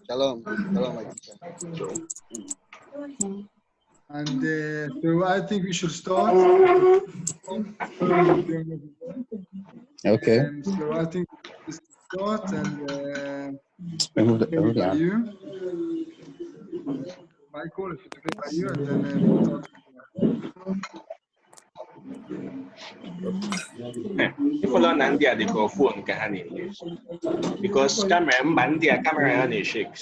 Shalom. Shalom, my teacher. And so I think we should start. Okay. So I think we should start and Remove the by you. Michael, if it's okay by you, and then we'll start. Wala nandiya di ko phone kahanin because camera mandiya camera ni shake.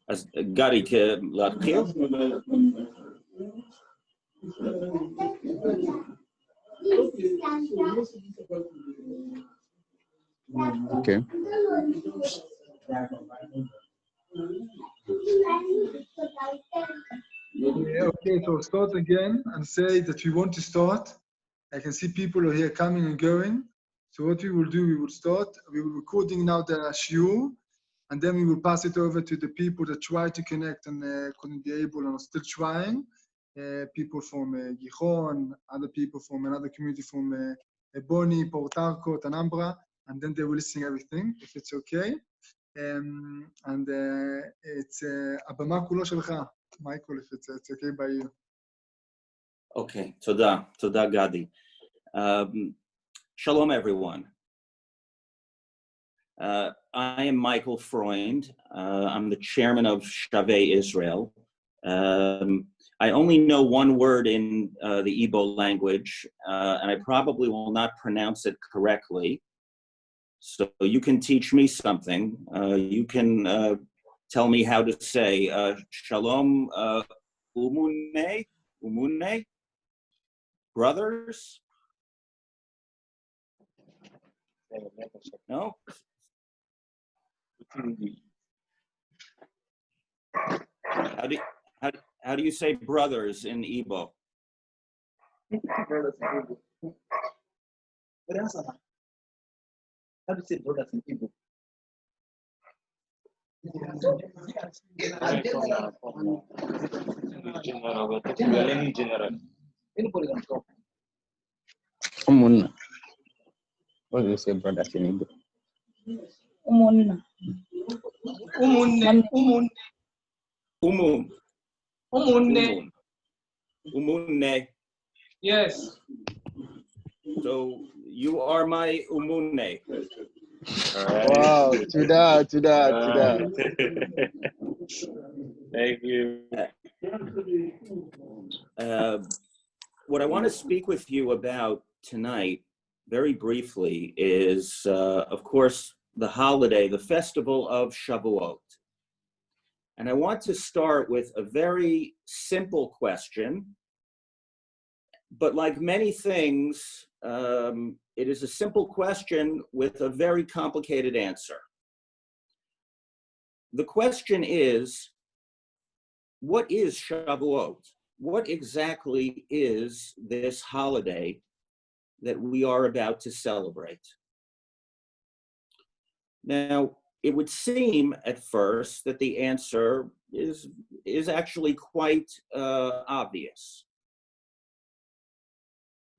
As Gary ke latkiel. Okay. Okay, so start again and say that we want to start. I can see people are here coming and going. So what we will do, we will start. We will recording now the shiur, and then we will pass it over to the people that try to connect and couldn't be able and are still trying. People from Gijon, other people from another community from Boni, Port Harcourt, Anambra, and then they will listen everything, if it's okay. And it's הבמה כולו שלך, Michael, if it's okay by you. Okay, toda Gadi. Shalom, everyone. I am Michael Freund. I'm the chairman of Shavei Israel. I only know one word in the Igbo language, and I probably will not pronounce it correctly. So you can teach me something. You can tell me how to say Shalom Umunne, brothers? No? How do you say brothers in Igbo? How do you say brothers in Igbo? Anybody can talk. Umunna. What do you say, brothers in Igbo? Umunna. Umunne. Yes. So you are my umunne. Wow, Tuda. Thank you. What I want to speak with you about tonight, very briefly, is, of course, the holiday, the festival of Shavuot. And I want to start with a very simple question, but like many things, it is a simple question with a very complicated answer. The question is, what is Shavuot? What exactly is this holiday that we are about to celebrate? Now, it would seem at first that the answer is actually quite obvious.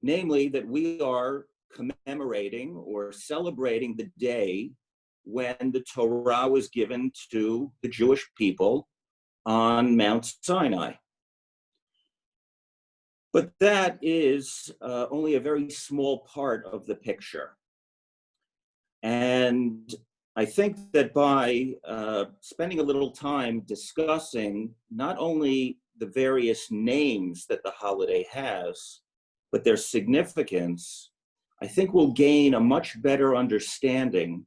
Namely, that we are commemorating or celebrating the day when the Torah was given to the Jewish people on Mount Sinai. But that is only a very small part of the picture. And I think that by spending a little time discussing not only the various names that the holiday has, but their significance, I think we'll gain a much better understanding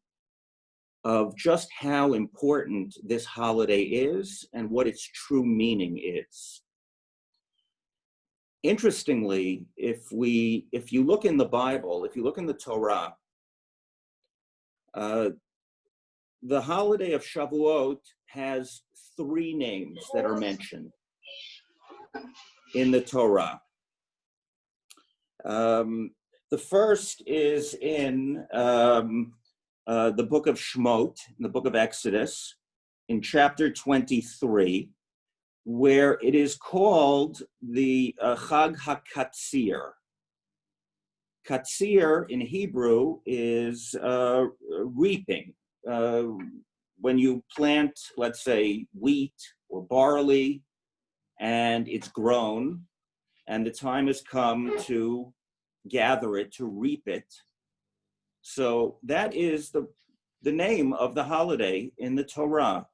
of just how important this holiday is and what its true meaning is. Interestingly, if you look in the Bible, if you look in the Torah, the holiday of Shavuot has 3 names that are mentioned in the Torah. The first is in the book of Shemot, in the book of Exodus, in chapter 23. where it is called the Chag HaKatsir. Katsir in Hebrew is reaping. When you plant, let's say, wheat or barley, and it's grown, and the time has come to gather it, to reap it. So that is the name of the holiday in the Torah,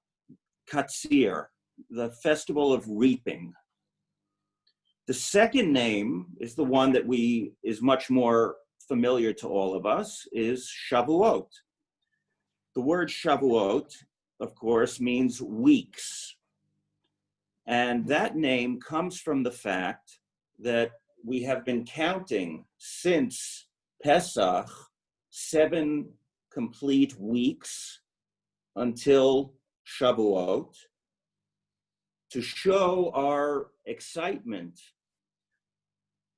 Katsir, the festival of reaping. The second name is the one that is much more familiar to all of us, is Shavuot. The word Shavuot, of course, means weeks. And that name comes from the fact that we have been counting since Pesach 7 complete weeks until Shavuot to show our excitement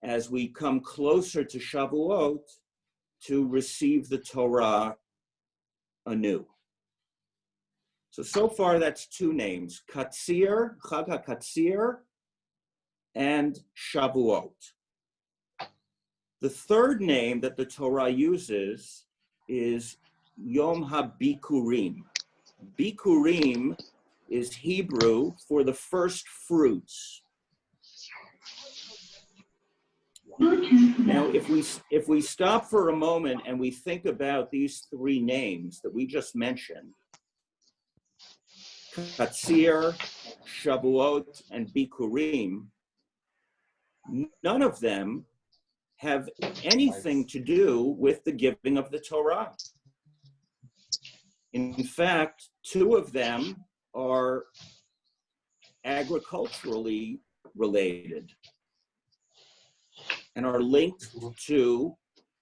as we come closer to Shavuot to receive the Torah anew. So far that's 2 names, Katsir, Chag HaKatsir, and Shavuot. The third name that the Torah uses is Yom HaBikurim. Bikurim is Hebrew for the first fruits. Now, if we stop for a moment and we think about these 3 names that we just mentioned, Katsir, Shavuot, and Bikurim, none of them have anything to do with the giving of the Torah. In fact, 2 of them are agriculturally related and are linked to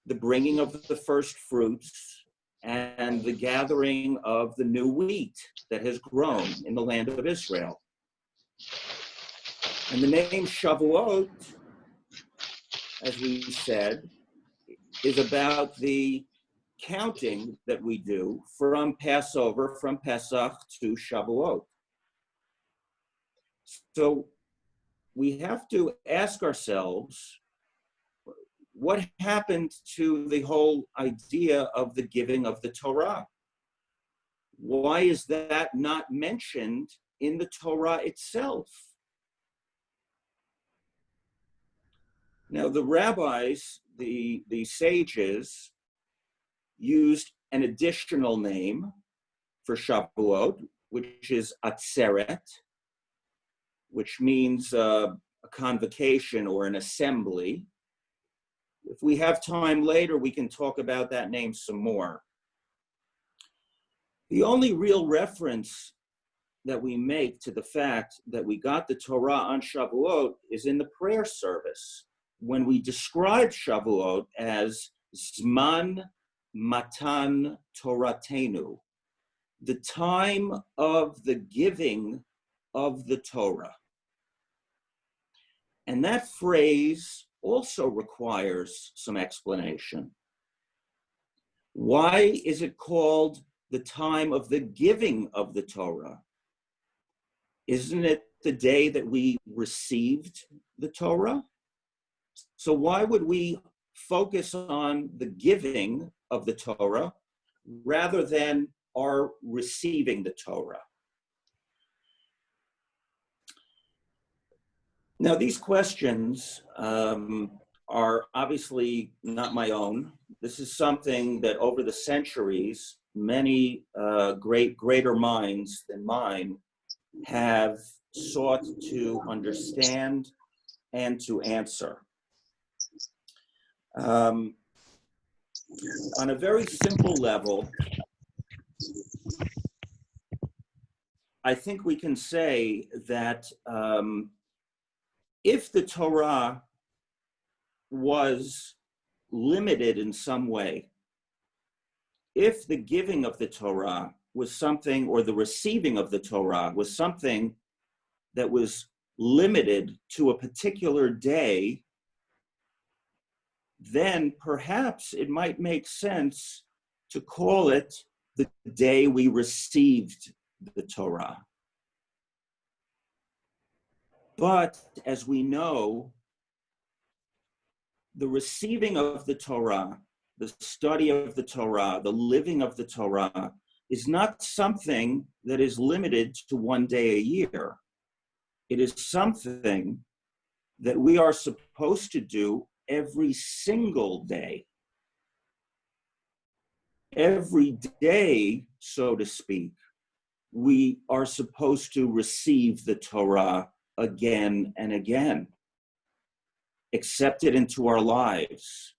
the bringing of the first fruits and the gathering of the new wheat that has grown in the land of Israel. And the name Shavuot, as we said, is about the counting that we do from Passover, from Pesach to Shavuot. So we have to ask ourselves, what happened to the whole idea of the giving of the Torah? Why is that not mentioned in the Torah itself? Now, the rabbis, the sages, used an additional name for Shavuot, which is Atzeret, which means a convocation or an assembly. If we have time later, we can talk about that name some more. The only real reference that we make to the fact that we got the Torah on Shavuot is in the prayer service, when we describe Shavuot as Zman Matan Toratenu, the time of the giving of the Torah. And that phrase also requires some explanation. Why is it called the time of the giving of the Torah? Isn't it the day that we received the Torah? So why would we focus on the giving of the Torah rather than our receiving the Torah? Now, these questions are obviously not my own. This is something that over the centuries, many greater minds than mine have sought to understand and to answer. On a very simple level, I think we can say that if the Torah was limited in some way, if the giving of the Torah was something, or the receiving of the Torah was something that was limited to a particular day, then perhaps it might make sense to call it the day we received the Torah. But as we know, the receiving of the Torah, the study of the Torah, the living of the Torah is not something that is limited to one day a year. It is something that we are supposed to do every single day. Every day, so to speak, we are supposed to receive the Torah again and again, accept it into our lives.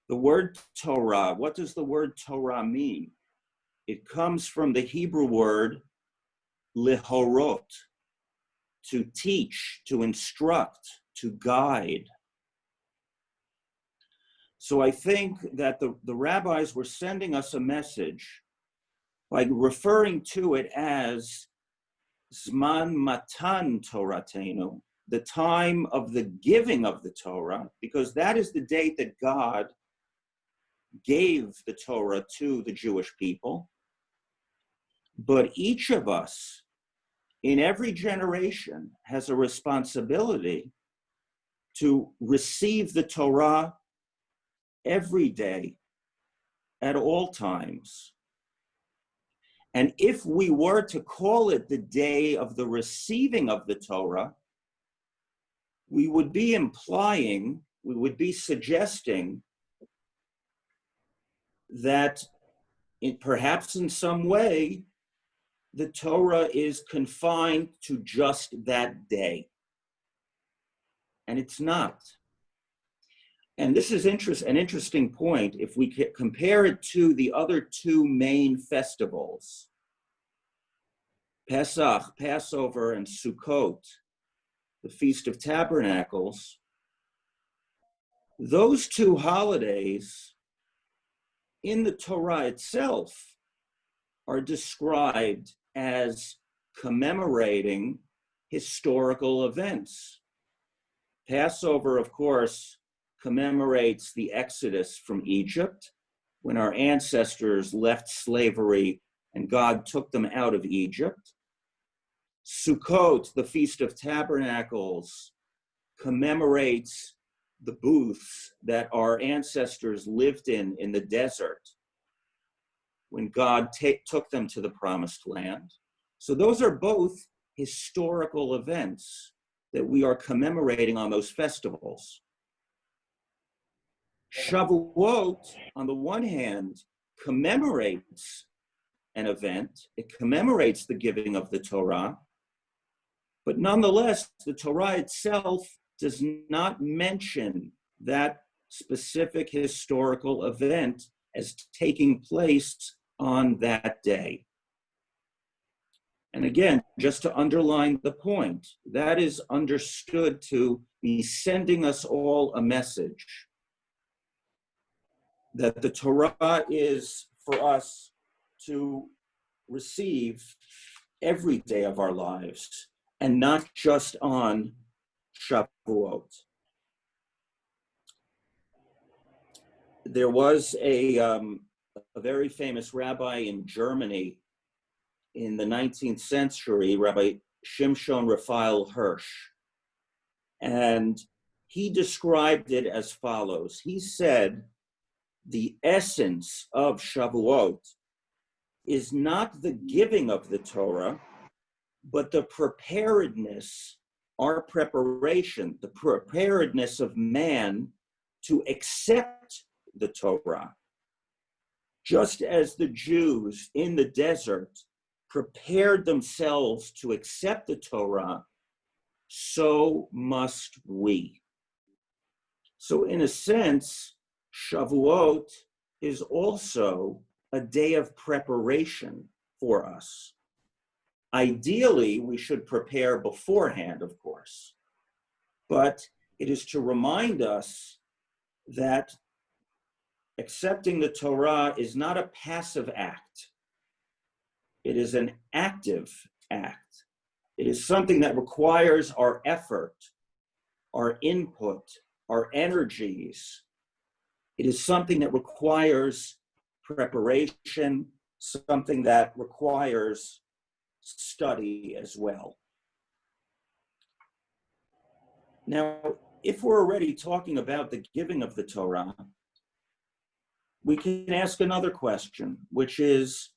The word Torah, what does the word Torah mean? It comes from the Hebrew word lihorot, to teach, to instruct, to guide. So I think that the rabbis were sending us a message by referring to it as Zman Matan Toratenu, the time of the giving of the Torah, because that is the date that God gave the Torah to the Jewish people. But each of us, in every generation, has a responsibility to receive the Torah every day, at all times. And if we were to call it the day of the receiving of the Torah, we would be implying, we would be suggesting that perhaps in some way, the Torah is confined to just that day. And it's not. And this is an interesting point. If we compare it to the other two main festivals, Pesach, Passover, and Sukkot, the Feast of Tabernacles, those two holidays in the Torah itself are described as commemorating historical events. Passover, of course, commemorates the Exodus from Egypt, when our ancestors left slavery and God took them out of Egypt. Sukkot, the Feast of Tabernacles, commemorates the booths that our ancestors lived in the desert when God took them to the promised land. So those are both historical events that we are commemorating on those festivals. Shavuot, on the one hand, commemorates an event. It commemorates the giving of the Torah, but nonetheless, the Torah itself does not mention that specific historical event as taking place on that day. And again, just to underline the point, that is understood to be sending us all a message that the Torah is for us to receive every day of our lives and not just on Shavuot. There was a very famous rabbi in Germany in the 19th century, Rabbi Shimshon Raphael Hirsch, and he described it as follows. He said, the essence of Shavuot is not the giving of the Torah, but the preparedness, our preparation, the preparedness of man to accept the Torah. Just as the Jews in the desert prepared themselves to accept the Torah, so must we. So in a sense, Shavuot is also a day of preparation for us. Ideally, we should prepare beforehand, of course, but it is to remind us that accepting the Torah is not a passive act. It is an active act. It is something that requires our effort, our input, our energies. It is something that requires preparation, something that requires study as well. Now, if we're already talking about the giving of the Torah, we can ask another question, which is,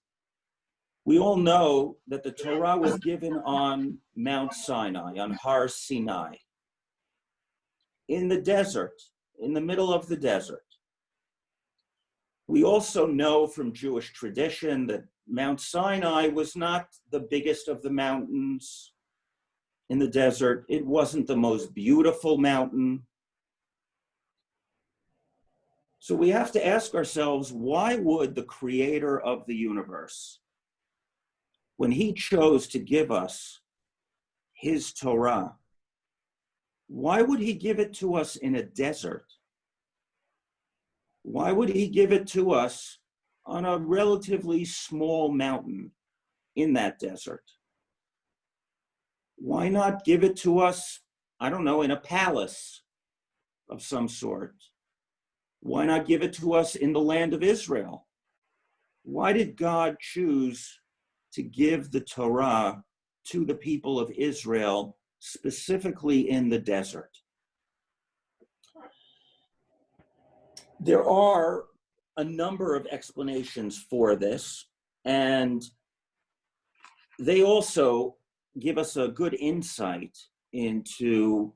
we all know that the Torah was given on Mount Sinai, on Har Sinai, in the desert, in the middle of the desert. We also know from Jewish tradition that Mount Sinai was not the biggest of the mountains in the desert. It wasn't the most beautiful mountain. So we have to ask ourselves, why would the creator of the universe, when he chose to give us his Torah, why would he give it to us in a desert? Why would he give it to us on a relatively small mountain in that desert? Why not give it to us, I don't know, in a palace of some sort? Why not give it to us in the land of Israel? Why did God choose to give the Torah to the people of Israel, specifically in the desert? There are a number of explanations for this, and they also give us a good insight into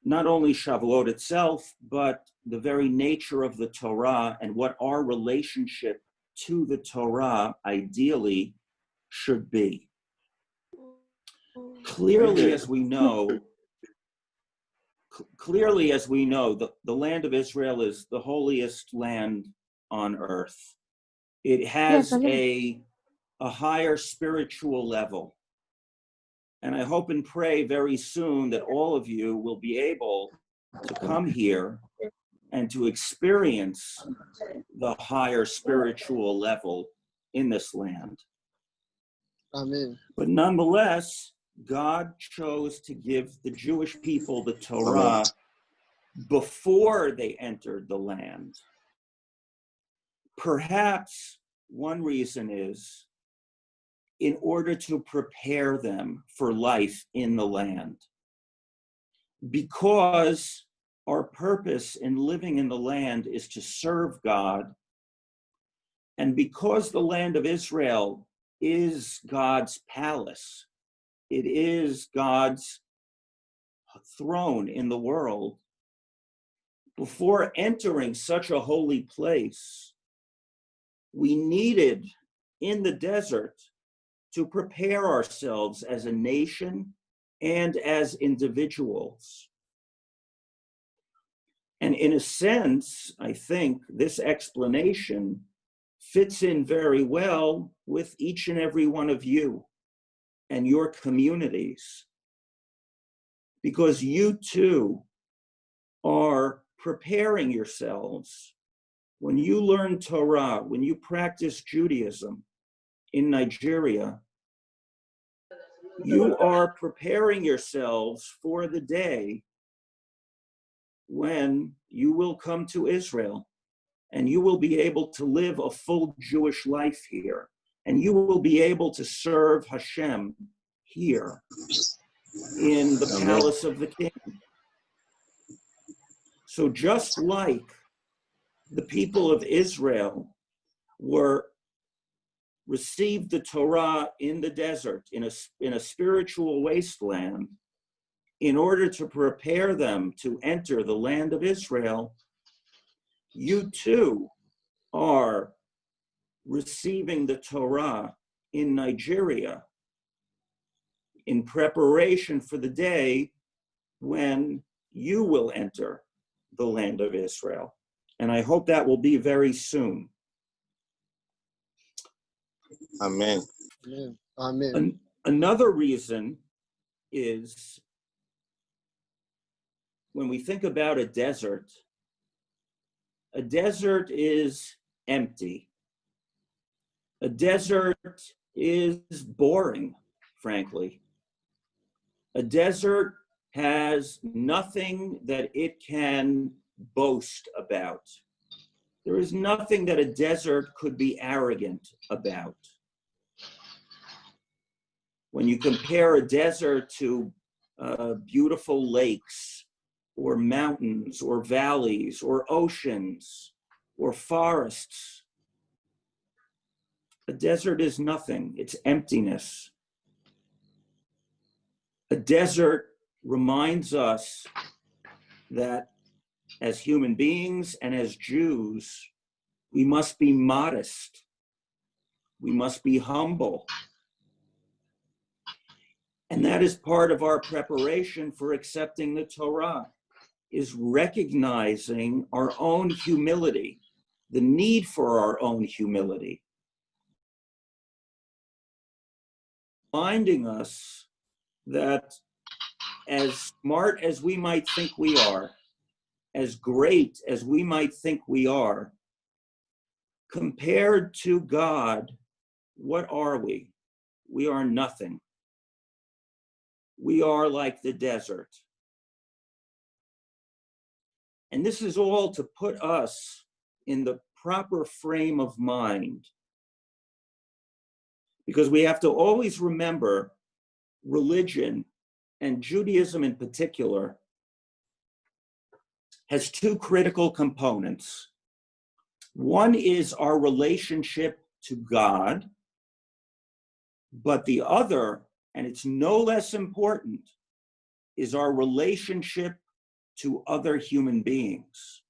not only Shavuot itself, but the very nature of the Torah and what our relationship to the Torah ideally should be. Clearly, as we know, the land of Israel is the holiest land on earth. It has a higher spiritual level. And I hope and pray very soon that all of you will be able to come here and to experience the higher spiritual level in this land. Amen. But nonetheless, God chose to give the Jewish people the Torah before they entered the land. Perhaps one reason is in order to prepare them for life in the land. Because our purpose in living in the land is to serve God, and because the land of Israel is God's palace, it is God's throne in the world, before entering such a holy place, we needed in the desert to prepare ourselves as a nation and as individuals. And in a sense, I think this explanation fits in very well with each and every one of you and your communities, because you too are preparing yourselves. When you learn Torah, when you practice Judaism in Nigeria, you are preparing yourselves for the day when you will come to Israel and you will be able to live a full Jewish life here, and you will be able to serve Hashem here in the palace of the king. So just like the people of Israel received the Torah in the desert, in a spiritual wasteland, in order to prepare them to enter the land of Israel, you too are receiving the Torah in Nigeria in preparation for the day when you will enter the land of Israel. And I hope that will be very soon. Amen. Amen. Amen. Another reason is when we think about a desert is empty. A desert is boring, frankly. A desert has nothing that it can boast about. There is nothing that a desert could be arrogant about. When you compare a desert to beautiful lakes or mountains or valleys or oceans or forests. A desert is nothing. It's emptiness. A desert reminds us that as human beings and as Jews, we must be modest. We must be humble. And that is part of our preparation for accepting the Torah, is recognizing our own humility, the need for our own humility. Reminding us that as smart as we might think we are, as great as we might think we are, compared to God, what are we? We are nothing. We are like the desert. And this is all to put us in the proper frame of mind. Because we have to always remember religion, and Judaism in particular, has two critical components. One is our relationship to God, but the other, and it's no less important, is our relationship to other human beings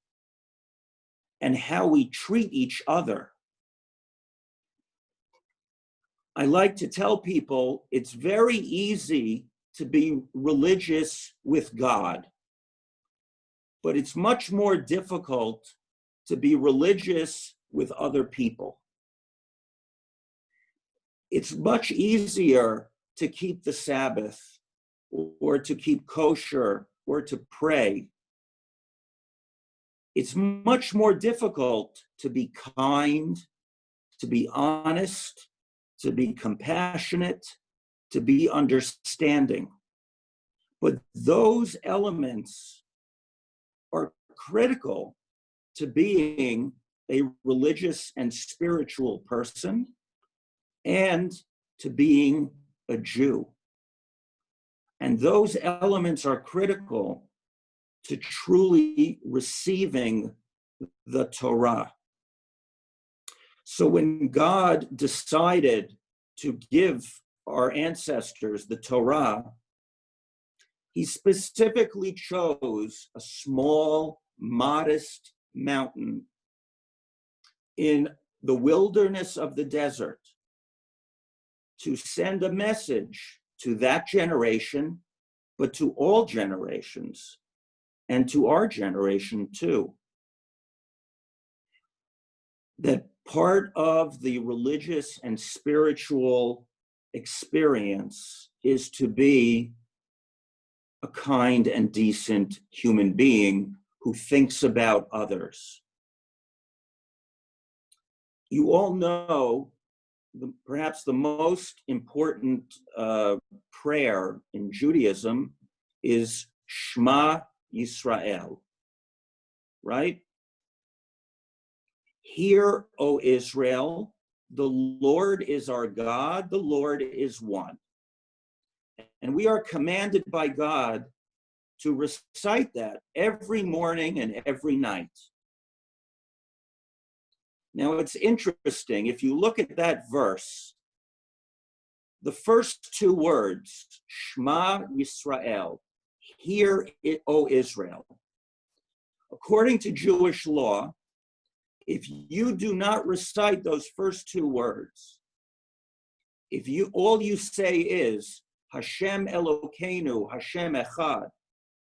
and how we treat each other. I like to tell people it's very easy to be religious with God, but it's much more difficult to be religious with other people. It's much easier to keep the Sabbath or to keep kosher or to pray. It's much more difficult to be kind, to be honest, to be compassionate, to be understanding. But those elements are critical to being a religious and spiritual person and to being a Jew. And those elements are critical to truly receiving the Torah. So when God decided to give our ancestors the Torah, he specifically chose a small, modest mountain in the wilderness of the desert to send a message to that generation, but to all generations, and to our generation too. That part of the religious and spiritual experience is to be a kind and decent human being who thinks about others. You all know perhaps the most important prayer in Judaism is Shema Yisrael, right? Hear, O Israel, the Lord is our God, the Lord is one. And we are commanded by God to recite that every morning and every night. Now it's interesting, if you look at that verse, the first two words, Shema Yisrael, hear, O Israel. According to Jewish law, if you do not recite those first two words, if you all you say is Hashem Elokeinu, Hashem Echad,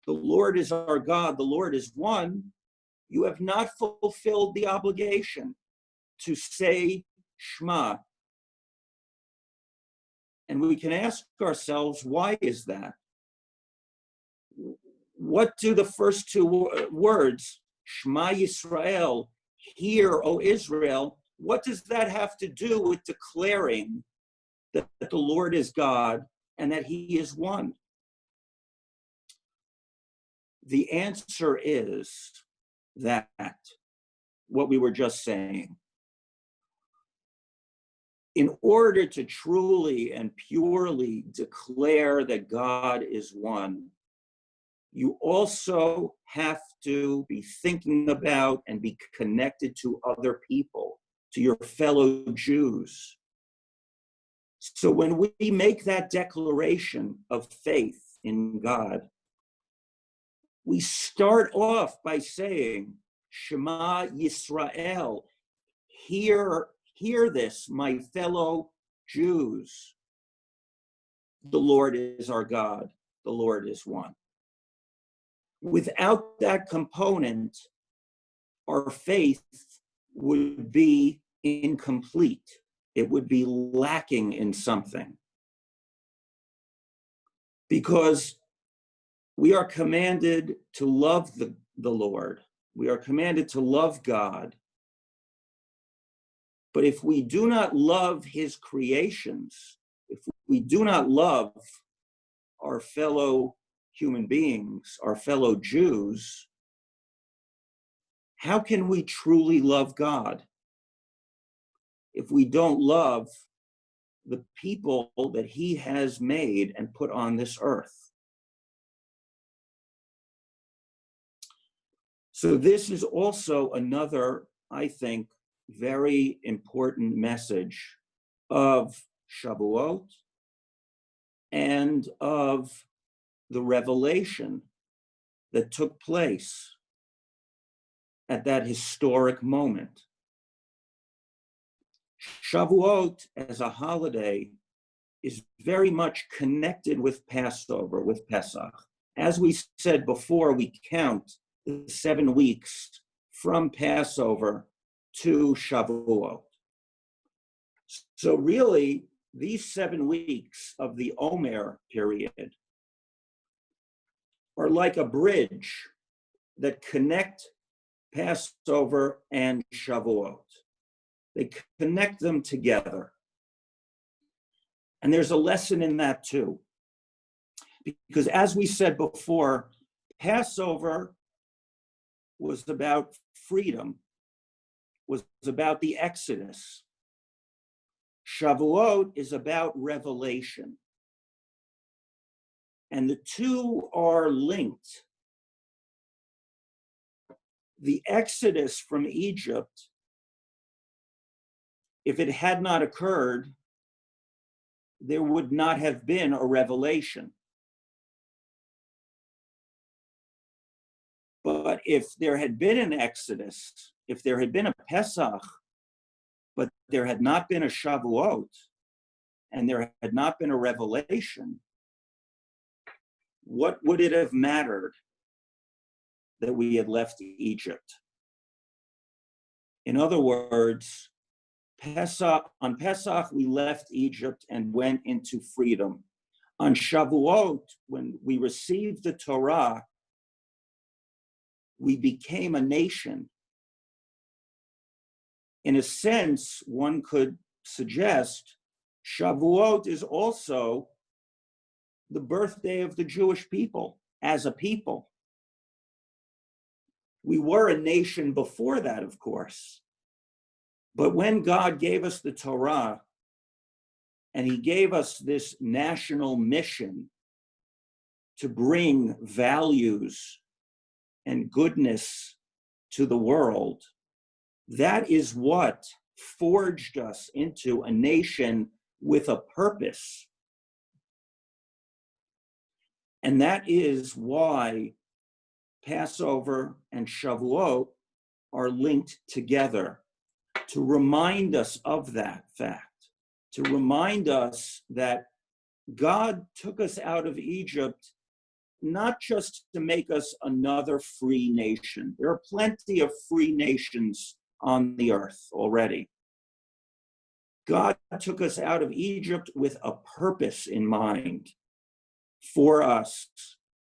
the Lord is our God, the Lord is one, you have not fulfilled the obligation to say Shema. And we can ask ourselves, why is that? What do the first two words, Shema Yisrael, hear, O Israel, what does that have to do with declaring that the Lord is God and that he is one? The answer is that, what we were just saying. In order to truly and purely declare that God is one, you also have to be thinking about and be connected to other people, to your fellow Jews. So when we make that declaration of faith in God, we start off by saying, Shema Yisrael, hear this, my fellow Jews. The Lord is our God. The Lord is one. Without that component, our faith would be incomplete. It would be lacking in something. Because we are commanded to love the Lord. We are commanded to love God. But if we do not love his creations, if we do not love our fellow human beings, our fellow Jews, how can we truly love God if we don't love the people that he has made and put on this earth? So this is also another, I think, very important message of Shavuot and of the revelation that took place at that historic moment. Shavuot as a holiday is very much connected with Passover, with Pesach. As we said before, we count the 7 weeks from Passover to Shavuot. So really, these 7 weeks of the Omer period are like a bridge that connect Passover and Shavuot. They connect them together. And there's a lesson in that too. Because as we said before, Passover was about freedom, was about the Exodus. Shavuot is about revelation. And the two are linked. The Exodus from Egypt, if it had not occurred, there would not have been a revelation. But if there had been an Exodus, if there had been a Pesach, but there had not been a Shavuot, and there had not been a revelation, what would it have mattered that we had left Egypt? In other words, on Pesach, we left Egypt and went into freedom. On Shavuot, when we received the Torah, we became a nation. In a sense, one could suggest Shavuot is also the birthday of the Jewish people as a people. We were a nation before that, of course. But when God gave us the Torah, and he gave us this national mission to bring values and goodness to the world, that is what forged us into a nation with a purpose. And that is why Passover and Shavuot are linked together, to remind us of that fact, to remind us that God took us out of Egypt not just to make us another free nation. There are plenty of free nations on the earth already. God took us out of Egypt with a purpose in mind for us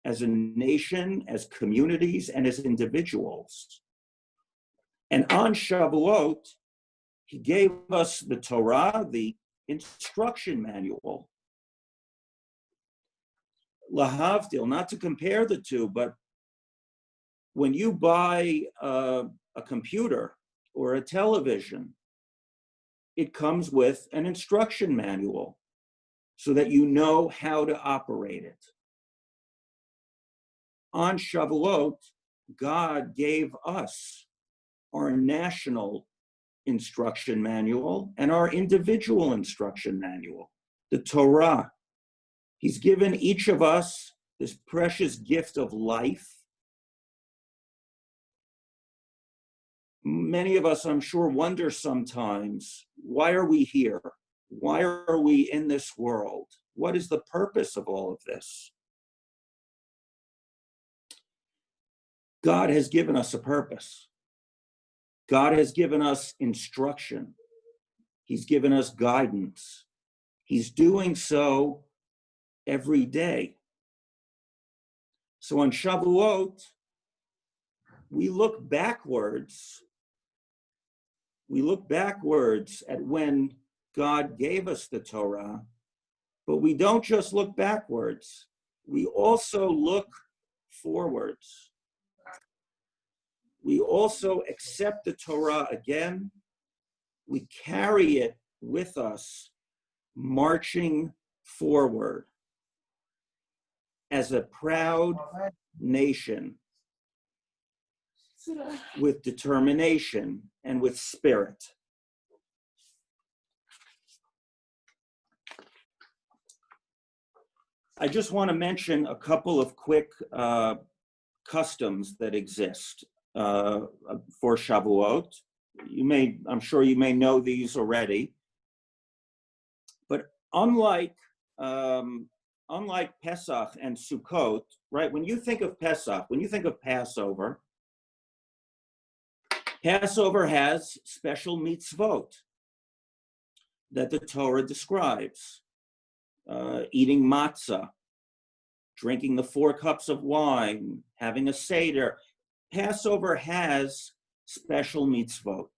as a nation, as communities, and as individuals. And on Shavuot, he gave us the Torah, the instruction manual. Lahavdil, not to compare the two, but when you buy a computer or a television, it comes with an instruction manual so that you know how to operate it. On Shavuot, God gave us our national instruction manual and our individual instruction manual, the Torah. He's given each of us this precious gift of life. Many of us, I'm sure, wonder sometimes, why are we here? Why are we in this world? What is the purpose of all of this? God has given us a purpose. God has given us instruction. He's given us guidance. He's doing so every day. So on Shavuot, we look backwards. We look backwards at when God gave us the Torah, but we don't just look backwards. We also look forwards. We also accept the Torah again. We carry it with us, marching forward as a proud nation with determination and with spirit. I just want to mention a couple of quick customs that exist for Shavuot. I'm sure you may know these already, but unlike Pesach and Sukkot, right? When you think of Pesach, when you think of Passover, Passover has special mitzvot that the Torah describes. Eating matzah, drinking the 4 cups of wine, having a seder. Passover has special mitzvot.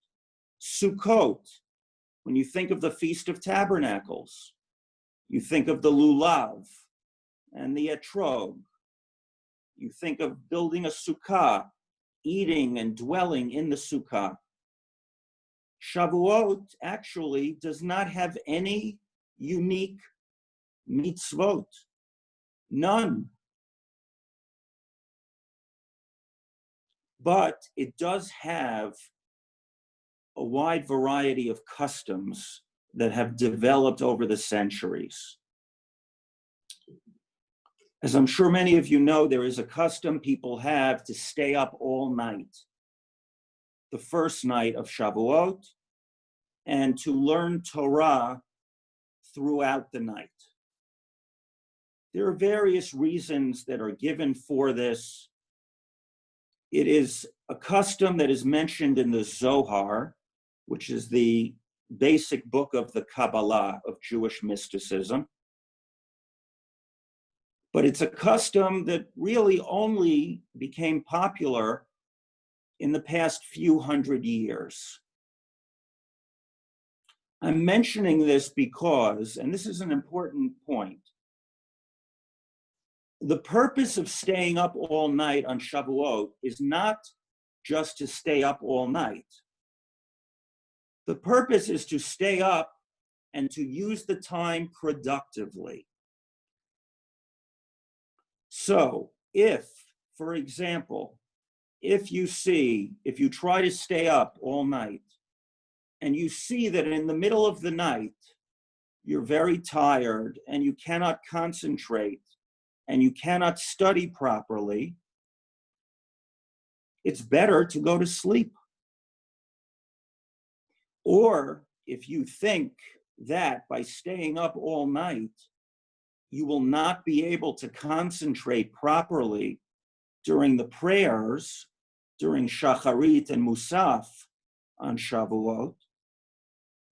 Sukkot, when you think of the Feast of Tabernacles, you think of the lulav and the etrog. You think of building a sukkah, eating and dwelling in the sukkah. Shavuot actually does not have any unique mitzvot, none. But it does have a wide variety of customs that have developed over the centuries. As I'm sure many of you know, there is a custom people have to stay up all night, the first night of Shavuot, and to learn Torah throughout the night. There are various reasons that are given for this. It is a custom that is mentioned in the Zohar, which is the basic book of the Kabbalah of Jewish mysticism. But it's a custom that really only became popular in the past few hundred years. I'm mentioning this because, and this is an important point, the purpose of staying up all night on Shavuot is not just to stay up all night. The purpose is to stay up and to use the time productively. So if, for example, if you try to stay up all night and you see that in the middle of the night, you're very tired and you cannot concentrate and you cannot study properly, it's better to go to sleep. Or if you think that by staying up all night, you will not be able to concentrate properly during the prayers, during Shacharit and Musaf on Shavuot,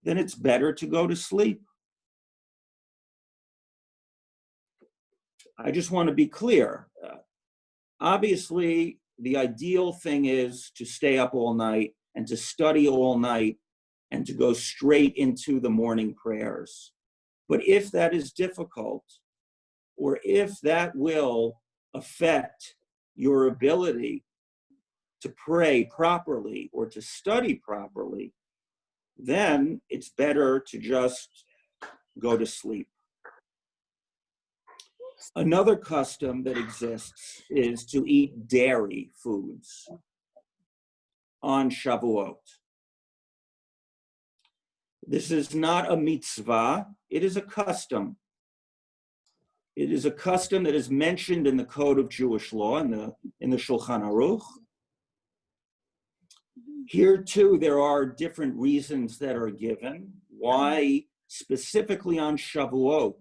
then it's better to go to sleep. I just want to be clear. Obviously, the ideal thing is to stay up all night and to study all night and to go straight into the morning prayers. But if that is difficult, or if that will affect your ability to pray properly or to study properly, then it's better to just go to sleep. Another custom that exists is to eat dairy foods on Shavuot. This is not a mitzvah, it is a custom. It is a custom that is mentioned in the Code of Jewish Law, in the Shulchan Aruch. Here too, there are different reasons that are given. Why specifically on Shavuot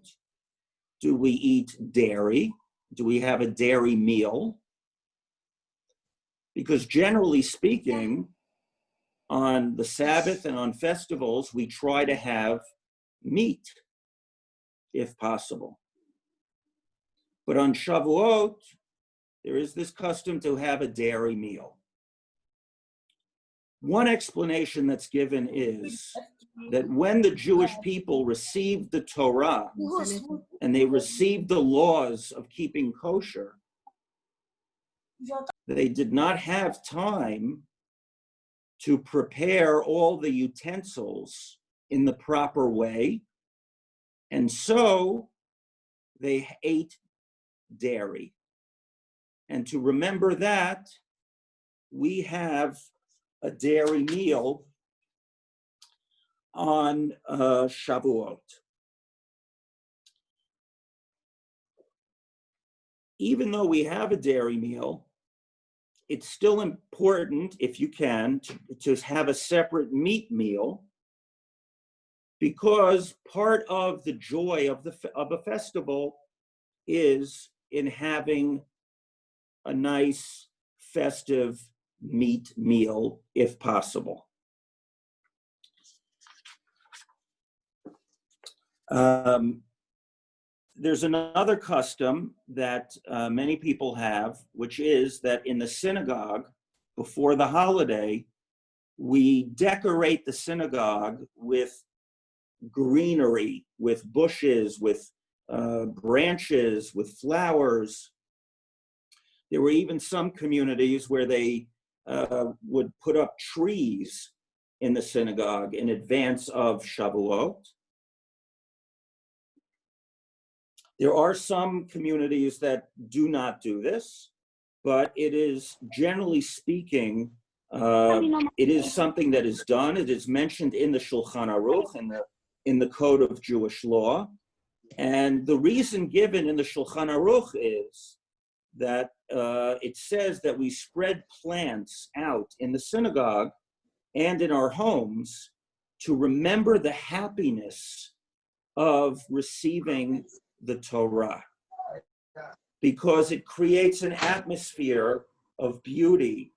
do we eat dairy? Do we have a dairy meal? Because generally speaking, on the Sabbath and on festivals, we try to have meat, if possible. But on Shavuot, there is this custom to have a dairy meal. One explanation that's given is that when the Jewish people received the Torah and they received the laws of keeping kosher, they did not have time to prepare all the utensils in the proper way, and so they ate dairy. And to remember that, we have a dairy meal on Shavuot. Even though we have a dairy meal, it's still important, if you can, to have a separate meat meal, because part of the joy of a festival is in having a nice festive meat meal, if possible. There's another custom that many people have, which is that in the synagogue, before the holiday, we decorate the synagogue with greenery, with bushes, with branches, with flowers. There were even some communities where they would put up trees in the synagogue in advance of Shavuot. There are some communities that do not do this, but it is, generally speaking, it is something that is done. It is mentioned in the Shulchan Aruch, in the Code of Jewish Law. And the reason given in the Shulchan Aruch is that it says that we spread plants out in the synagogue and in our homes to remember the happiness of receiving the Torah, because it creates an atmosphere of beauty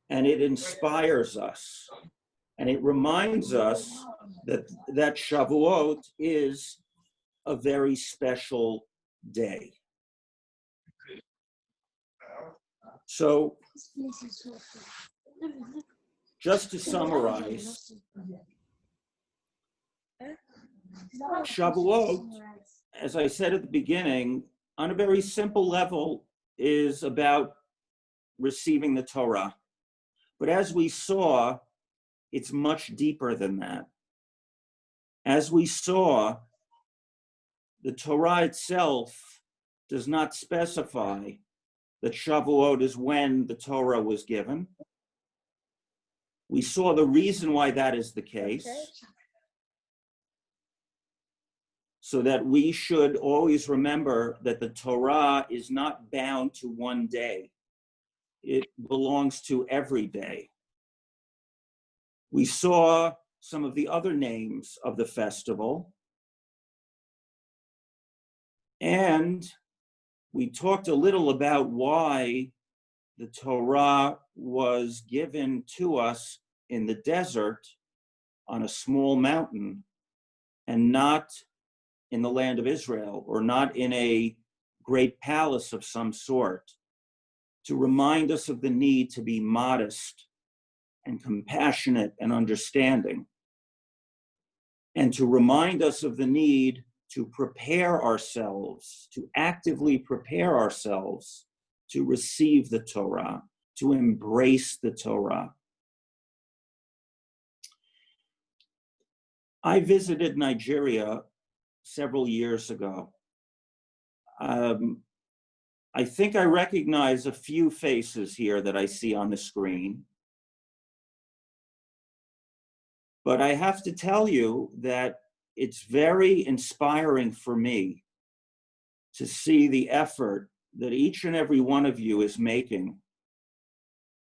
and it inspires us. And it reminds us that Shavuot is a very special day. So, just to summarize, Shavuot, as I said at the beginning, on a very simple level, is about receiving the Torah. But as we saw, it's much deeper than that. As we saw, the Torah itself does not specify that Shavuot is when the Torah was given. We saw the reason why that is the case, so that we should always remember that the Torah is not bound to one day. It belongs to every day. We saw some of the other names of the festival, and we talked a little about why the Torah was given to us in the desert on a small mountain and not in the land of Israel, or not in a great palace of some sort, to remind us of the need to be modest and compassionate and understanding, and to remind us of the need to prepare ourselves, to actively prepare ourselves to receive the Torah, to embrace the Torah. I visited Nigeria several years ago. I think I recognize a few faces here that I see on the screen. But I have to tell you that it's very inspiring for me to see the effort that each and every one of you is making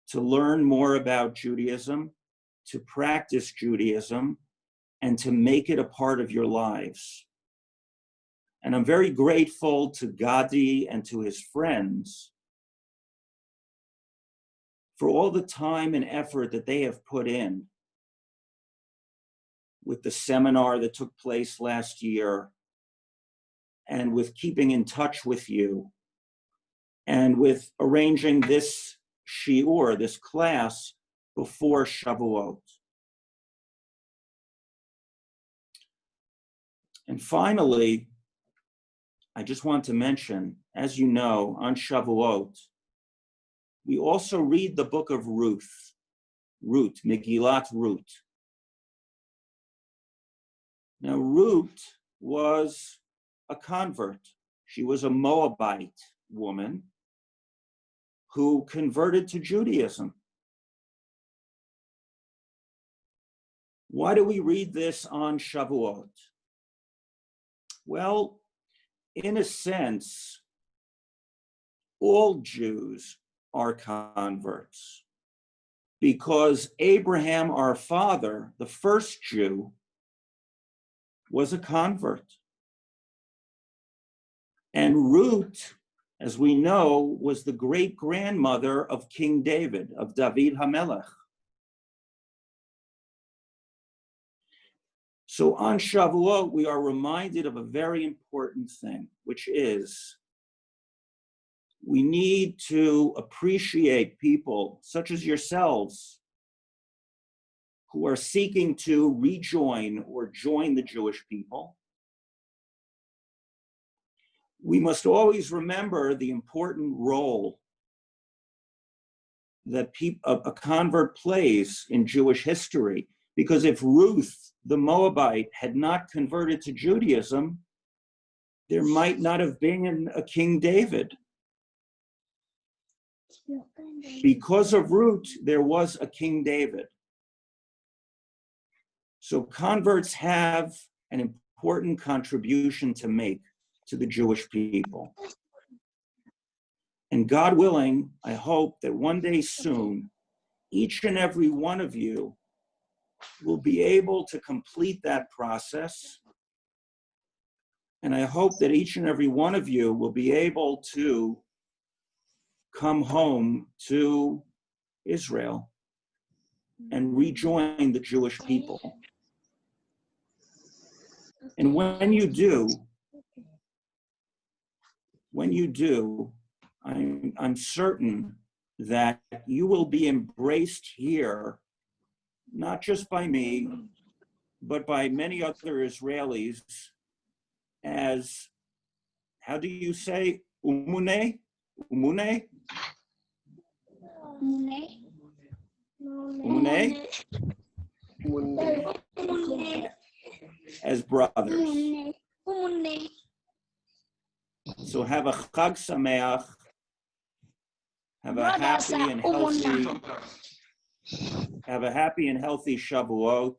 to learn more about Judaism, to practice Judaism, and to make it a part of your lives. And I'm very grateful to Gadi and to his friends for all the time and effort that they have put in with the seminar that took place last year, and with keeping in touch with you, and with arranging this shiur, this class, before Shavuot. And finally, I just want to mention, as you know, on Shavuot, we also read the book of Ruth, Megillat Ruth. Now, Ruth was a convert. She was a Moabite woman who converted to Judaism. Why do we read this on Shavuot? Well, in a sense, all Jews are converts, because Abraham, our father, the first Jew, was a convert. And Ruth, as we know, was the great-grandmother of King David, of David HaMelech. So on Shavuot, we are reminded of a very important thing, which is we need to appreciate people such as yourselves who are seeking to rejoin or join the Jewish people. We must always remember the important role that a convert plays in Jewish history, because if Ruth, the Moabite, had not converted to Judaism, there might not have been a King David. Because of Ruth, there was a King David. So converts have an important contribution to make to the Jewish people. And God willing, I hope that one day soon, each and every one of you will be able to complete that process. And I hope that each and every one of you will be able to come home to Israel and rejoin the Jewish people. And when you do, I'm certain that you will be embraced here, not just by me, but by many other Israelis as, how do you say, umune? Umune? Umune? As brothers. So have a Chag Sameach, have a happy and healthy Shavuot,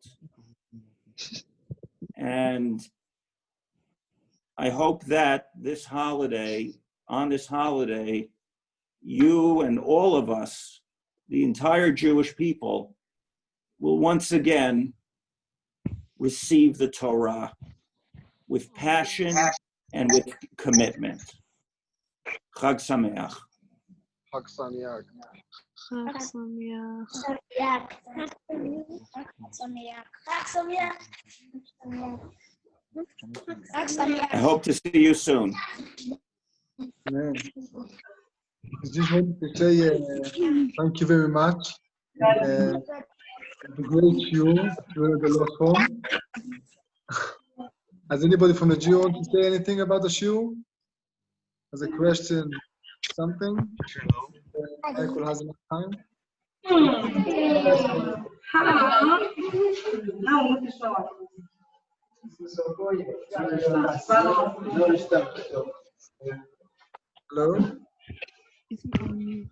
and I hope that on this holiday, you and all of us, the entire Jewish people, will once again receive the Torah with passion and with commitment. Chag Sameach. Chag Sameach. Chag Sameach. I hope to see you soon. Amen. I just wanted to say thank you very much. The great you were the last home. Has anybody from the Jew want to say anything about the shiur? Has a question, something? Michael has enough time. Hello? Is he on mute?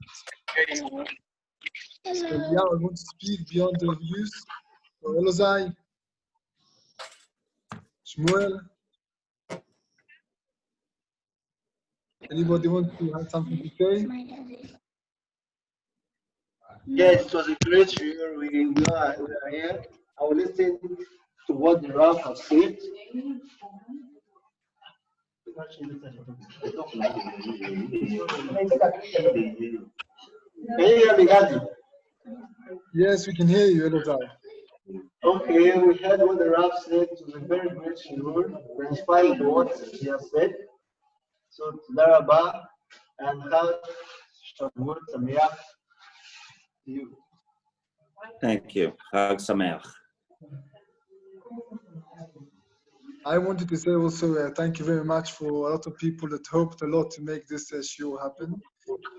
So, yeah, I want to speak beyond the views. So, Elozai, Shmuel, anybody want to have something to say? Yes, it was a great show. We are here. I will listen to what the Rav has said. Can you hear me, Gadi? Yes, we can hear you, Elozai. Okay, we heard what the Rav said. It was a very great show. We inspired what he has said. So, Laraba and how Shavuot Sameach to you. Thank you. Chag Sameach. I wanted to say also thank you very much for a lot of people that hoped a lot to make this show happen.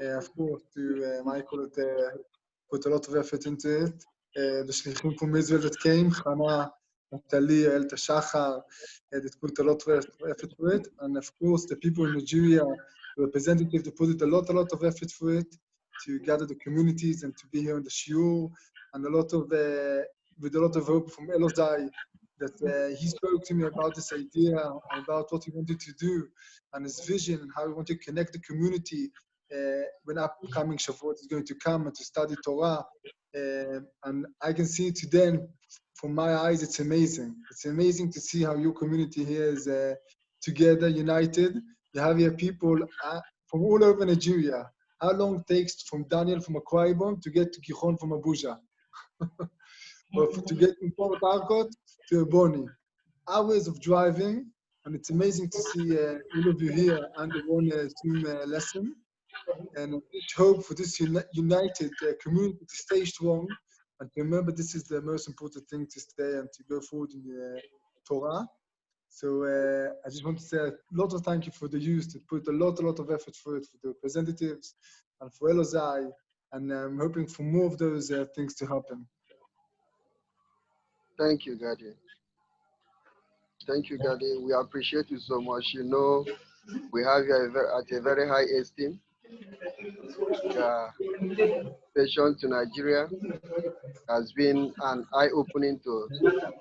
Of course, to Michael that put a lot of effort into it. The shlichim from Israel that came, Hannah, Natalie, Elta Shachar, that put a lot of effort for it. And of course, the people in Nigeria, the representatives, that put a lot of effort for it, to gather the communities and to be here on the shiur, and with a lot of hope from Elozai, that he spoke to me about this idea and about what he wanted to do and his vision and how he wanted to connect the community when upcoming Shavuot is going to come and to study Torah. And I can see today, from my eyes, it's amazing. It's amazing to see how your community here is together, united. You have here people from all over Nigeria. How long it takes from Daniel from Akwa Ibom to get to Gichon from Abuja? Or to get from Port Harcourt to Ebony? Hours of driving, and it's amazing to see all of you here under one Zoom lesson. And I just hope for this united community to stay strong and to remember this is the most important thing to stay and to go forward in the Torah. So I just want to say a lot of thank you for the youth that put a lot of effort for it, for the representatives and for Elozai, and I'm hoping for more of those things to happen. Thank you, Gadi. Thank you, Gadi. We appreciate you so much. You know, we have you at a very high esteem. Station to Nigeria has been an eye-opening to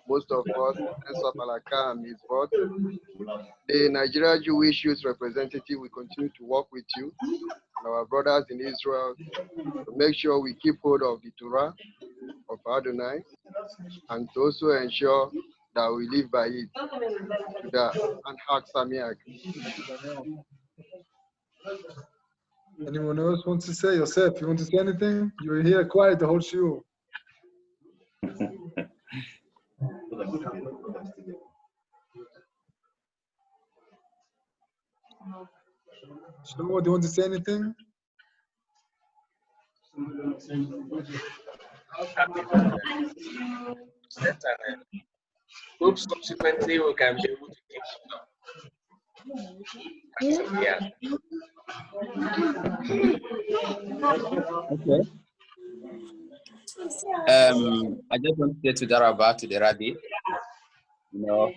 most of us, sense of Alaka and his board. The Nigeria Jewish Youth Representative will continue to work with you and our brothers in Israel to make sure we keep hold of the Torah of Adonai and to also ensure that we live by it. And Hak Samiak. Anyone else wants to say? Yosef, you want to say anything? You were here quiet the whole shiur. Shlomo, do you want to say anything? Hope subsequently we can be able to keep it up. Yeah. Okay. I just want to say to Daraba, to the Rabbi,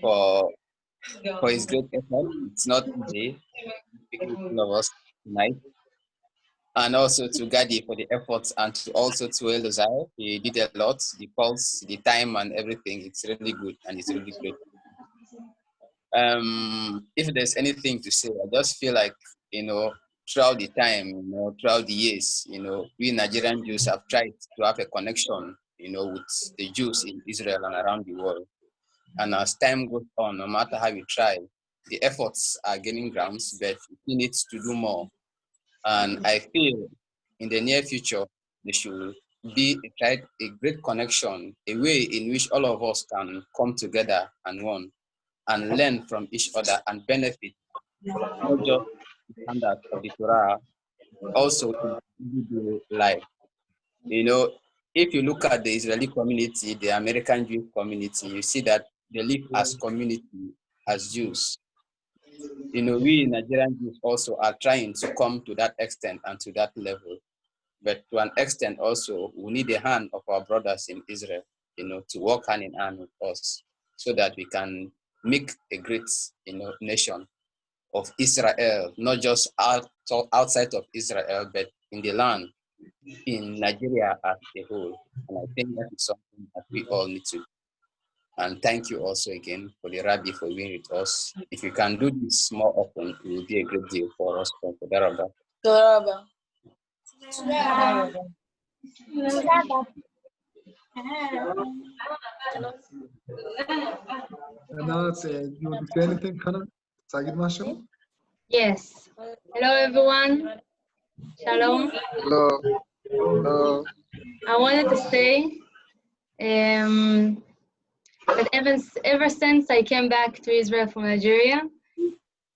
for his great effort. It's not easy speaking to all of us tonight. And also to Gadi for the efforts, and also to Elozai. He did a lot, the pulse, the time and everything. It's really good and it's really great. If there's anything to say, I just feel like, throughout the time, throughout the years, we Nigerian Jews have tried to have a connection, with the Jews in Israel and around the world. And as time goes on, no matter how we try, the efforts are gaining grounds, but we need to do more. And I feel in the near future, there should be a great connection, a way in which all of us can come together and one and learn from each other and benefit, not just the standards of the Torah, also in individual life. If you look at the Israeli community, the American Jewish community, you see that they live as community, as Jews. We Nigerian Jews also are trying to come to that extent and to that level. But to an extent also, we need the hand of our brothers in Israel, to work hand in hand with us so that we can make a great, nation. of Israel, not just outside of Israel, but in the land, in Nigeria as a whole. And I think that is something that we all need to do. And thank you also again for the Rabbi for being with us. If you can do this more often, it will be a great deal for us. Torah. Hannah, you want to say anything, Hannah? Sagid Mashu? Yes. Hello, everyone. Shalom. Hello. Hello. I wanted to say that ever since I came back to Israel from Nigeria,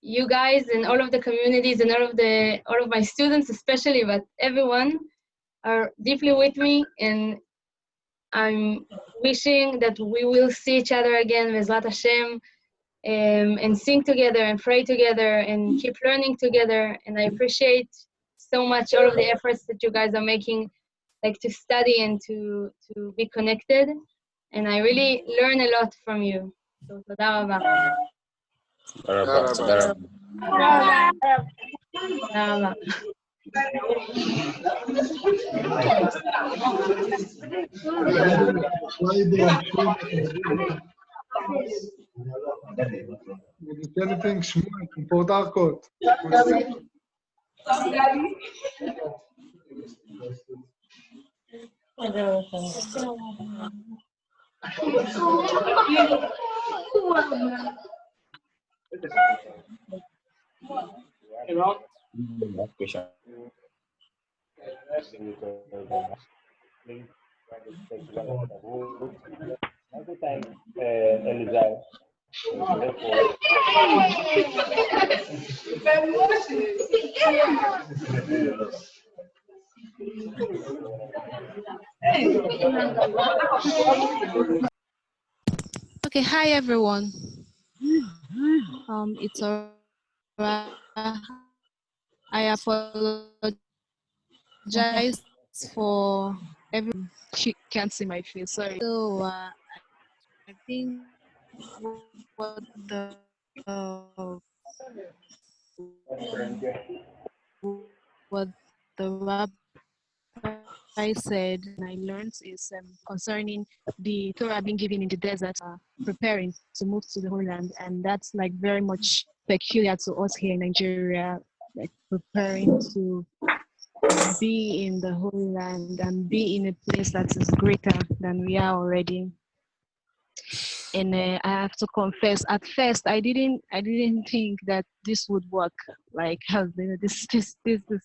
you guys and all of the communities and all of my students especially, but everyone are deeply with me, and I'm wishing that we will see each other again, Bezrat Hashem, and sing together and pray together and keep learning together. And I appreciate so much all of the efforts that you guys are making, like to study and to be connected. And I really learn a lot from you. So, toda raba. Toda raba. Want to say anything, Shmuel, from Port Harcourt? Okay, hi everyone. It's alright. I apologize for everyone. She can't see my face, sorry. So I think what the what the rabbi said and I learned is concerning the Torah being given in the desert, preparing to move to the Holy Land, and that's like very much peculiar to us here in Nigeria, like preparing to be in the Holy Land and be in a place that is greater than we are already. And I have to confess, at first I didn't think that this would work. Like, this is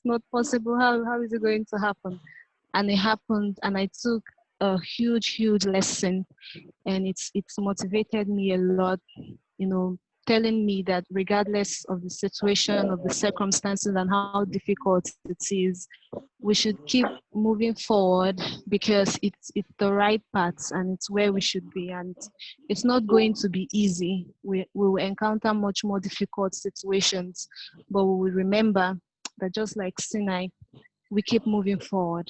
not possible. How is it going to happen? And it happened, and I took a huge lesson, and it's motivated me a lot. Telling me that regardless of the situation, of the circumstances, and how difficult it is, we should keep moving forward because it's the right path and it's where we should be. And it's not going to be easy. We will encounter much more difficult situations, but we will remember that just like Sinai, we keep moving forward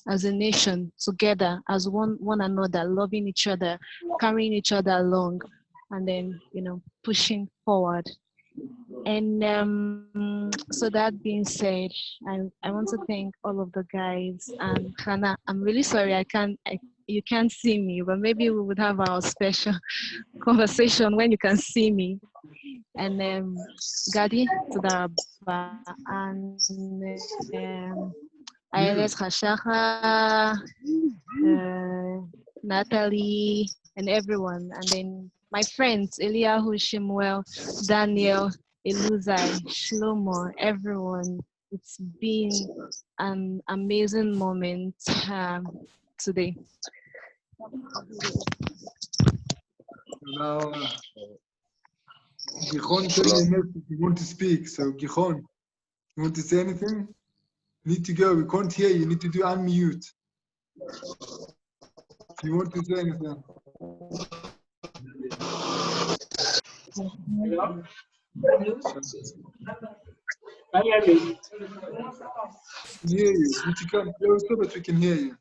as a nation, together, as one another, loving each other, carrying each other along, and then, pushing forward. And so that being said, I want to thank all of the guys. And Hannah, I'm really sorry you can't see me, but maybe we would have our special conversation when you can see me. And Gadi, Toda Rabba, and Iris Hashacha, Natalie, and everyone. And then my friends, Eliyahu, Shemuel, Daniel, Eluzai, Shlomo, everyone. It's been an amazing moment today. Now, Gichon, tell me if you want to speak. So, Gichon, you want to say anything? You need to go. We can't hear you. You need to do unmute. If you want to say anything. Can you hear me? We can hear you. You need to come closer, but we can hear you.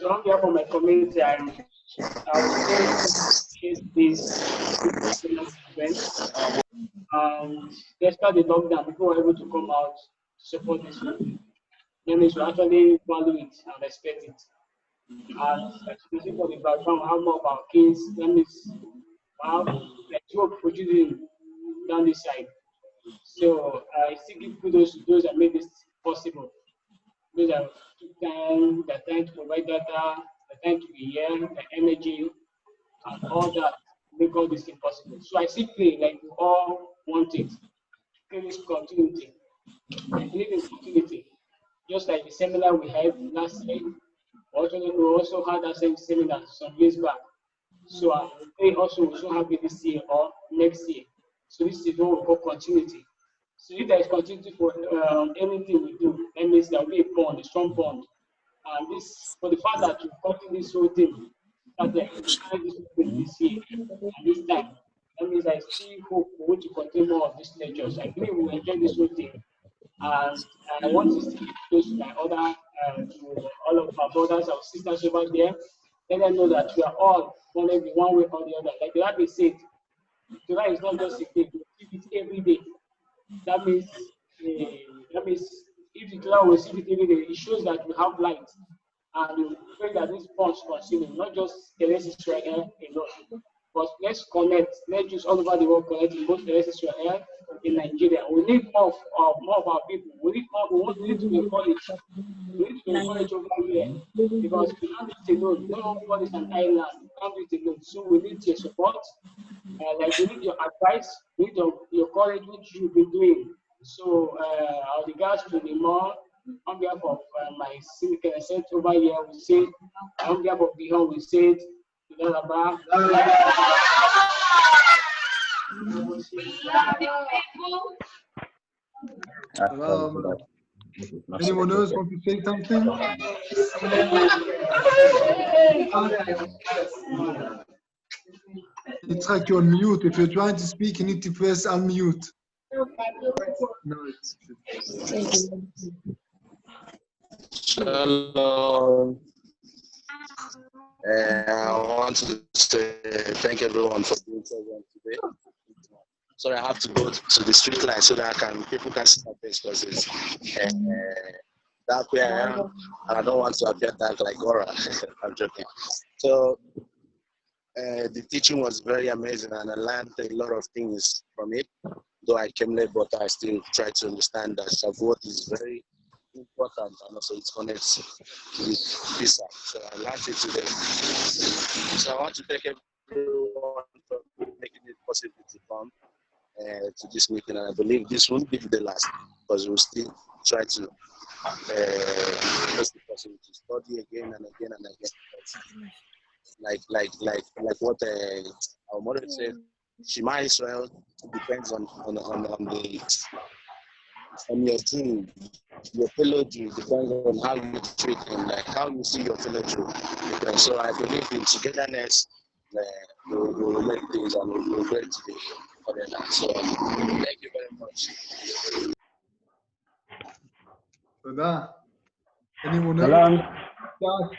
So on behalf of my community, I would say this event. Despite the lockdown, people were able to come out to support this movement. That means we actually value it and respect it. And especially for the background, we have more of our kids. That means we have like 12 producing down this side. So I still give kudos to those that made this possible. Those that took time, the time to provide data, the time to be here, the energy, and all that make all this thing possible. So I still pray like we all want it. Pray this continuity. I believe in continuity. Just like the seminar we had last year, we also had that same seminar some years back. So I pray also we should have it this year or next year. So this is what we call continuity. So if there is continuity for anything we do, that means there will be a bond, a strong bond. And this, for the fact that you continue this whole thing, that they carry this whole thing this year and this time, that means I still hope we want to continue more of these lectures. I believe we will enjoy this whole thing. And I want to still close to my other, to all of our brothers, our sisters over there. Let them know that we are all one way or the other. Like the rabbi said, Torah is not just a day, we keep it every day. That means if the Torah will receive it every day, it shows that we have light. And we pray that this bonds continue, not just the rest Israel alone. But let's connect, let's use all over the world connect in both the rest Israel in Nigeria. We need more of our people. We need to encourage. We need to encourage over here. Because we can't do it alone. Not everybody is an island. We can't do it alone. So we need your support. Like we need your advice, we need your courage, which you've been doing. So our regards to the more on behalf of my syndicate over here, we say on behalf of the home, we said Anyone else want to say something? It's like you're on mute. If you're trying to speak, you need to press unmute. No, it's Hello. I want to say thank everyone for being present today. Sorry, I have to go to the street line so that people can see my face because it's dark where I am, and I don't want to appear dark like Gora. I'm joking. So the teaching was very amazing, and I learned a lot of things from it. Though I came late, but I still try to understand that Shavuot is very important, and also it connects with Pisa. So I learned it today. So I want to thank everyone for making it possible to come to this meeting, and I believe this won't be the last because we'll still try to make it possible to study again and again and again. Like what our mother said, Shema Israel depends on your Jew, your fellow Jew depends on how you treat him, like how you see your fellow Jew. So I believe in togetherness. We'll make things and we'll go to the So thank you very much. Toda. Anyone Salam. else?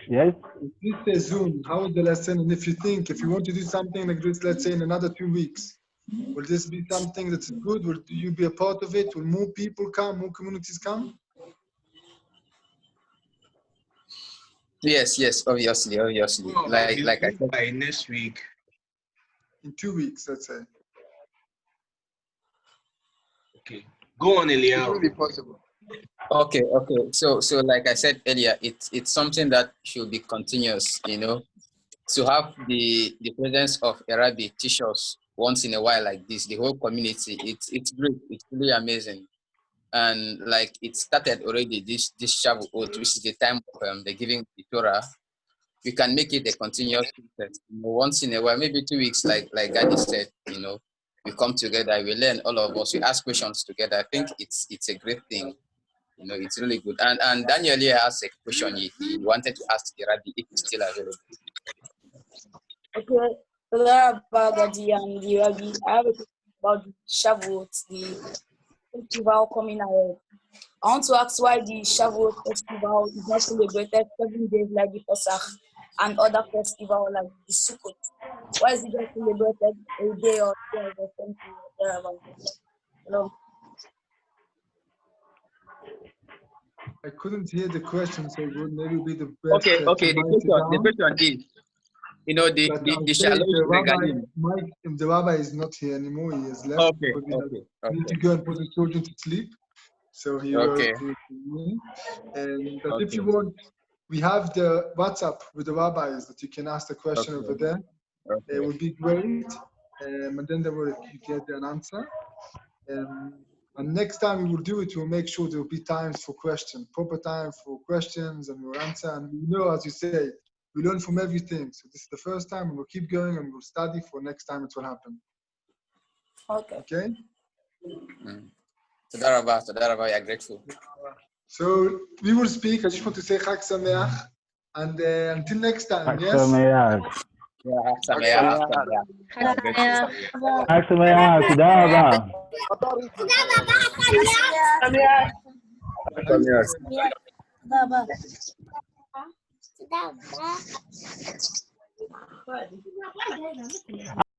Yes. This is Zoom. How is the lesson? And if you want to do something like this, let's say in another 2 weeks, will this be something that's good? Will you be a part of it? Will more people come? More communities come? Yes, obviously. Like I said, by next week. In 2 weeks, let's say. Okay. Go on, Elia. It will be possible. Okay. So like I said earlier, it's something that should be continuous, to have the presence of a rabbi teach us once in a while like this, the whole community, it's great, it's really amazing. And like it started already this Shavuot, which is the time of the giving the Torah. We can make it a continuous process. Once in a while, maybe 2 weeks, like Gadi said, we come together, we learn, all of us, we ask questions together. I think it's a great thing. It's really good. And Daniel here asked a question he wanted to ask the rabbi if it's still available. Okay, about Gadi and the rabbi, I have a question about the Shavuot, the festival coming ahead. I want to ask why the Shavuot festival is not celebrated 7 days like the Pesach and other festivals like the Sukkot. Why is it just celebrated a day or 2 or something thereabout? Hello. I couldn't hear the question, so it would maybe be the best Okay, to okay. The write it down. question is, you know, the But the, I'll the say Shalosh the rabbi, Regalim. Mike, the rabbi is not here anymore. He has left Okay, because okay, he need to okay, go and put his children to sleep. So he wrote okay, to me. And but if okay, you want, we have the WhatsApp with the rabbis that you can ask the question okay, over there. It okay. would be great. And then they will you get an answer. And next time we will do it, we'll make sure there will be times for questions, proper time for questions, and we'll answer. And we know, as you say, we learn from everything. So this is the first time, and we'll keep going, and we'll study for next time it will happen. Okay. Okay? Toda Rabba, we are grateful. So we will speak. I just want to say Chag Sameach, and until next time, yes? Sameach. Yeah, Sameach, Sameach. חג שמח, תודה רבה. Thank you.